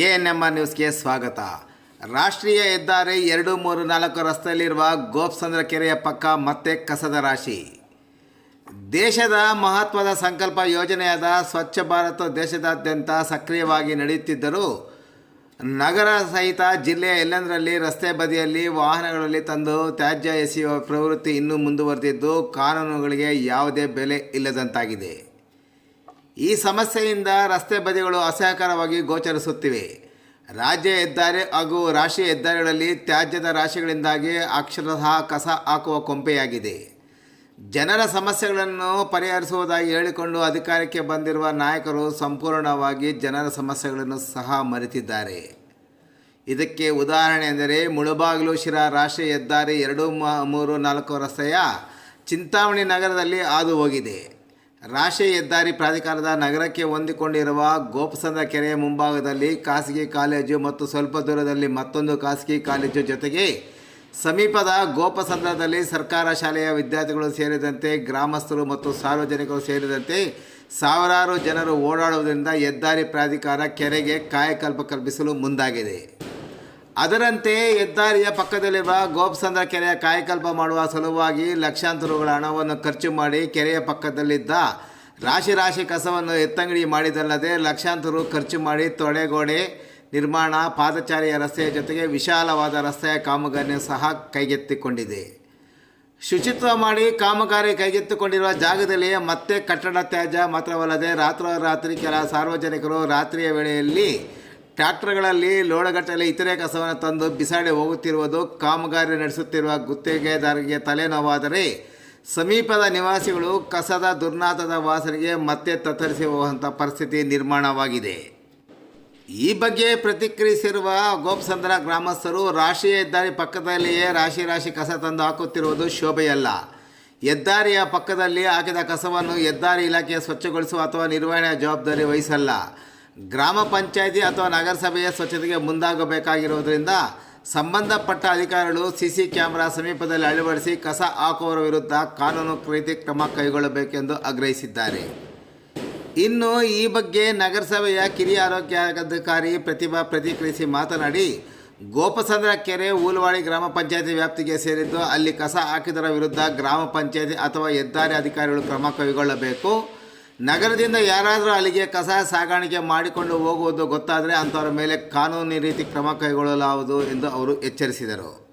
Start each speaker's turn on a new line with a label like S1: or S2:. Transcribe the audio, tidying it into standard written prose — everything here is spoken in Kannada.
S1: ಎಎನ್ಎಂಆರ್ ನ್ಯೂಸ್ಗೆ ಸ್ವಾಗತ. ರಾಷ್ಟ್ರೀಯ ಹೆದ್ದಾರಿ 234 ರಸ್ತೆಯಲ್ಲಿರುವ ಗೋಪಸಂದ್ರ ಕೆರೆಯ ಪಕ್ಕ ಮತ್ತೆ ಕಸದ ರಾಶಿ. ದೇಶದ ಮಹತ್ವದ ಸಂಕಲ್ಪ ಯೋಜನೆಯಾದ ಸ್ವಚ್ಛ ಭಾರತ ದೇಶದಾದ್ಯಂತ ಸಕ್ರಿಯವಾಗಿ ನಡೆಯುತ್ತಿದ್ದರೂ ನಗರ ಸಹಿತ ಜಿಲ್ಲೆಯ ಎಲ್ಲೆಂದರಲ್ಲಿ ರಸ್ತೆ ಬದಿಯಲ್ಲಿ ವಾಹನಗಳಲ್ಲಿ ತಂದು ತ್ಯಾಜ್ಯ ಎಸೆಯುವ ಪ್ರವೃತ್ತಿ ಇನ್ನೂ ಮುಂದುವರೆದಿದ್ದು ಕಾನೂನುಗಳಿಗೆ ಯಾವುದೇ ಬೆಲೆ ಇಲ್ಲದಂತಾಗಿದೆ. ಈ ಸಮಸ್ಯೆಯಿಂದ ರಸ್ತೆ ಬದಿಗಳು ಅಸಹ್ಯಕರವಾಗಿ ಗೋಚರಿಸುತ್ತಿವೆ. ರಾಜ್ಯ ಹೆದ್ದಾರಿ ಹಾಗೂ ರಾಷ್ಟ್ರೀಯ ಹೆದ್ದಾರಿಗಳಲ್ಲಿ ತ್ಯಾಜ್ಯದ ರಾಶಿಗಳಿಂದಾಗಿ ಅಕ್ಷರಶಃ ಕಸ ಹಾಕುವ ಕೊಂಪೆಯಾಗಿದೆ. ಜನರ ಸಮಸ್ಯೆಗಳನ್ನು ಪರಿಹರಿಸುವುದಾಗಿ ಹೇಳಿಕೊಂಡು ಅಧಿಕಾರಕ್ಕೆ ಬಂದಿರುವ ನಾಯಕರು ಸಂಪೂರ್ಣವಾಗಿ ಜನರ ಸಮಸ್ಯೆಗಳನ್ನು ಸಹ ಮರೆತಿದ್ದಾರೆ. ಇದಕ್ಕೆ ಉದಾಹರಣೆ ಎಂದರೆ ಮುಳಬಾಗಿಲು ಶಿರಾ ರಾಷ್ಟ್ರೀಯ ಹೆದ್ದಾರಿ 234 ರಸ್ತೆಯ ಚಿಂತಾಮಣಿ ನಗರದಲ್ಲಿ ಹಾದು ಹೋಗಿದೆ. ರಾಷ್ಟ್ರೀಯ ಹೆದ್ದಾರಿ ಪ್ರಾಧಿಕಾರದ ನಗರಕ್ಕೆ ಹೊಂದಿಕೊಂಡಿರುವ ಗೋಪಸಂದ್ರ ಕೆರೆಯ ಮುಂಭಾಗದಲ್ಲಿ ಖಾಸಗಿ ಕಾಲೇಜು ಮತ್ತು ಸ್ವಲ್ಪ ದೂರದಲ್ಲಿ ಮತ್ತೊಂದು ಖಾಸಗಿ ಕಾಲೇಜು ಜೊತೆಗೆ ಸಮೀಪದ ಗೋಪಸಂದ್ರದಲ್ಲಿ ಸರ್ಕಾರ ಶಾಲೆಯ ವಿದ್ಯಾರ್ಥಿಗಳು ಸೇರಿದಂತೆ ಗ್ರಾಮಸ್ಥರು ಮತ್ತು ಸಾರ್ವಜನಿಕರು ಸೇರಿದಂತೆ ಸಾವಿರಾರು ಜನರು ಓಡಾಡುವುದರಿಂದ ಹೆದ್ದಾರಿ ಪ್ರಾಧಿಕಾರ ಕೆರೆಗೆ ಕಾಯಕಲ್ಪ ಕಲ್ಪಿಸಲು ಮುಂದಾಗಿದೆ. ಅದರಂತೆ ಹೆದ್ದಾರಿಯ ಪಕ್ಕದಲ್ಲಿರುವ ಗೋಪಸಂದ್ರ ಕೆರೆಯ ಕಾಯಕಲ್ಪ ಮಾಡುವ ಸಲುವಾಗಿ ಲಕ್ಷಾಂತರ ರುಗಳ ಹಣವನ್ನು ಖರ್ಚು ಮಾಡಿ ಕೆರೆಯ ಪಕ್ಕದಲ್ಲಿದ್ದ ರಾಶಿ ಕಸವನ್ನು ಎತ್ತಂಗಡಿ ಮಾಡಿದಲ್ಲದೆ ಲಕ್ಷಾಂತರ ರು ಖರ್ಚು ಮಾಡಿ ತೊಡೆಗೋಡೆ ನಿರ್ಮಾಣ, ಪಾದಚಾರಿಯ ರಸ್ತೆಯ ಜೊತೆಗೆ ವಿಶಾಲವಾದ ರಸ್ತೆಯ ಕಾಮಗಾರಿಯನ್ನು ಸಹ ಕೈಗೆತ್ತಿಕೊಂಡಿದೆ. ಶುಚಿತ್ವ ಮಾಡಿ ಕಾಮಗಾರಿ ಕೈಗೆತ್ತಿಕೊಂಡಿರುವ ಜಾಗದಲ್ಲಿಯೇ ಮತ್ತೆ ಕಟ್ಟಡ ತ್ಯಾಜ್ಯ ಮಾತ್ರವಲ್ಲದೆ ರಾತ್ರೋರಾತ್ರಿ ಕೆಲ ಸಾರ್ವಜನಿಕರು ರಾತ್ರಿಯ ವೇಳೆಯಲ್ಲಿ ಟ್ರ್ಯಾಕ್ಟರ್ಗಳಲ್ಲಿ ಲೋಡಗಟ್ಟಲೆ ಇತರೆ ಕಸವನ್ನು ತಂದು ಬಿಸಾಡಿ ಹೋಗುತ್ತಿರುವುದು ಕಾಮಗಾರಿ ನಡೆಸುತ್ತಿರುವ ಗುತ್ತಿಗೆದಾರರಿಗೆ ತಲೆನೋವಾದರೆ ಸಮೀಪದ ನಿವಾಸಿಗಳು ಕಸದ ದುರ್ನಾತದ ವಾಸನೆಗೆ ಮತ್ತೆ ತತ್ತರಿಸಿ ಹೋಗುವಂಥ ಪರಿಸ್ಥಿತಿ ನಿರ್ಮಾಣವಾಗಿದೆ. ಈ ಬಗ್ಗೆ ಪ್ರತಿಕ್ರಿಯಿಸಿರುವ ಗೋಪಸಂದ್ರ ಗ್ರಾಮಸ್ಥರು ರಾಷ್ಟ್ರೀಯ ಹೆದ್ದಾರಿ ಪಕ್ಕದಲ್ಲಿಯೇ ರಾಶಿ ಕಸ ತಂದು ಹಾಕುತ್ತಿರುವುದು ಶೋಭೆಯಲ್ಲ. ಹೆದ್ದಾರಿಯ ಪಕ್ಕದಲ್ಲಿ ಹಾಕಿದ ಕಸವನ್ನು ಹೆದ್ದಾರಿ ಇಲಾಖೆ ಸ್ವಚ್ಛಗೊಳಿಸುವ ಅಥವಾ ನಿರ್ವಹಣೆಯ ಜವಾಬ್ದಾರಿ ವಹಿಸಲ್ಲ. ಗ್ರಾಮ ಪಂಚಾಯಿತಿ ಅಥವಾ ನಗರಸಭೆಯ ಸ್ವಚ್ಛತೆಗೆ ಮುಂದಾಗಬೇಕಾಗಿರುವುದರಿಂದ ಸಂಬಂಧಪಟ್ಟ ಅಧಿಕಾರಿಗಳು ಸಿಸಿ ಕ್ಯಾಮೆರಾ ಸಮೀಪದಲ್ಲಿ ಅಳವಡಿಸಿ ಕಸ ಹಾಕುವವರ ವಿರುದ್ಧ ಕಾನೂನು ರೀತಿ ಕ್ರಮ ಕೈಗೊಳ್ಳಬೇಕೆಂದು ಆಗ್ರಹಿಸಿದ್ದಾರೆ. ಇನ್ನು ಈ ಬಗ್ಗೆ ನಗರಸಭೆಯ ಕಿರಿಯ ಆರೋಗ್ಯಾಧಿಕಾರಿ ಪ್ರತಿಭಾ ಪ್ರತಿಕ್ರಿಯಿಸಿ ಮಾತನಾಡಿ, ಗೋಪಸಂದ್ರ ಕೆರೆ ಊಲವಾಡಿ ಗ್ರಾಮ ಪಂಚಾಯಿತಿ ವ್ಯಾಪ್ತಿಗೆ ಸೇರಿದ್ದು ಅಲ್ಲಿ ಕಸ ಹಾಕಿದರ ವಿರುದ್ಧ ಗ್ರಾಮ ಪಂಚಾಯಿತಿ ಅಥವಾ ಹೆದ್ದಾರಿ ಅಧಿಕಾರಿಗಳು ಕ್ರಮ ಕೈಗೊಳ್ಳಬೇಕು. ನಗರದಿಂದ ಯಾರಾದರೂ ಅಲ್ಲಿಗೆ ಕಸ ಸಾಗಾಣಿಕೆ ಮಾಡಿಕೊಂಡು ಹೋಗುವುದು ಗೊತ್ತಾದರೆ ಅಂಥವರ ಮೇಲೆ ಕಾನೂನು ರೀತಿ ಕ್ರಮ ಕೈಗೊಳ್ಳಲಾಗುವುದು ಎಂದು ಅವರು ಎಚ್ಚರಿಸಿದರು.